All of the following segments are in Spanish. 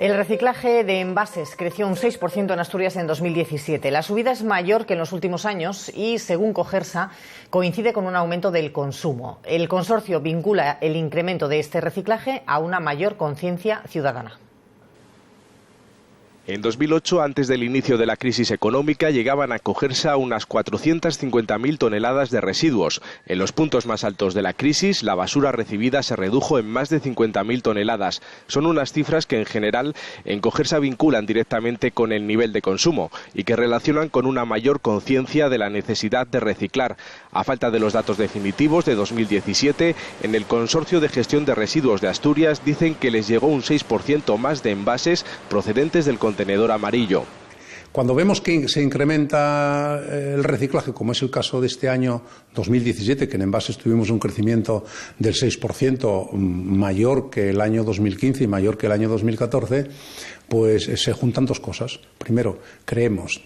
El reciclaje de envases creció un 6% en Asturias en 2017. La subida es mayor que en los últimos años y, según Cogersa, coincide con un aumento del consumo. El consorcio vincula el incremento de este reciclaje a una mayor conciencia ciudadana. En 2008, antes del inicio de la crisis económica, llegaban a Cogersa unas 450.000 toneladas de residuos. En los puntos más altos de la crisis, la basura recibida se redujo en más de 50.000 toneladas. Son unas cifras que, en general, en Cogersa vinculan directamente con el nivel de consumo y que relacionan con una mayor conciencia de la necesidad de reciclar. A falta de los datos definitivos de 2017, en el Consorcio de Gestión de Residuos de Asturias dicen que les llegó un 6% más de envases procedentes del contenedor amarillo. Cuando vemos que se incrementa el reciclaje, como es el caso de este año 2017, que en envases tuvimos un crecimiento del 6% mayor que el año 2015 y mayor que el año 2014, pues se juntan dos cosas. Primero,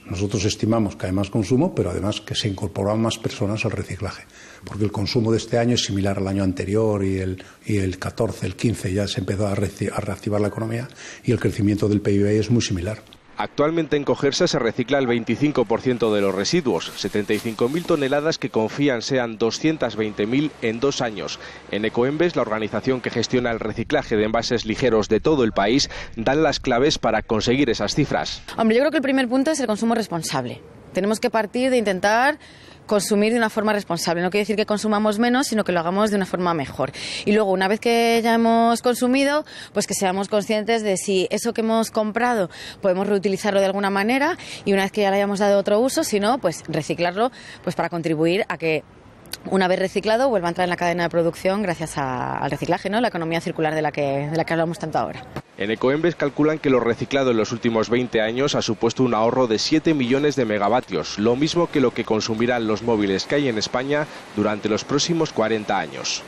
nosotros estimamos que hay más consumo, pero además que se incorporan más personas al reciclaje, porque el consumo de este año es similar al año anterior y el 14, el 15 ya se empezó a reactivar la economía y el crecimiento del PIB es muy similar. Actualmente en Cogersa se recicla el 25% de los residuos, 75.000 toneladas que confían sean 220.000 en 2 años. En Ecoembes, la organización que gestiona el reciclaje de envases ligeros de todo el país, dan las claves para conseguir esas cifras. Hombre, yo creo que el primer punto es el consumo responsable. Tenemos que partir de intentar consumir de una forma responsable. No quiere decir que consumamos menos, sino que lo hagamos de una forma mejor. Y luego, una vez que ya hemos consumido, pues que seamos conscientes de si eso que hemos comprado podemos reutilizarlo de alguna manera y una vez que ya le hayamos dado otro uso, si no, pues reciclarlo pues para contribuir a que una vez reciclado vuelva a entrar en la cadena de producción gracias al reciclaje, ¿no? La economía circular de la que hablamos tanto ahora. En Ecoembes calculan que lo reciclado en los últimos 20 años ha supuesto un ahorro de 7 millones de megavatios, lo mismo que lo que consumirán los móviles que hay en España durante los próximos 40 años.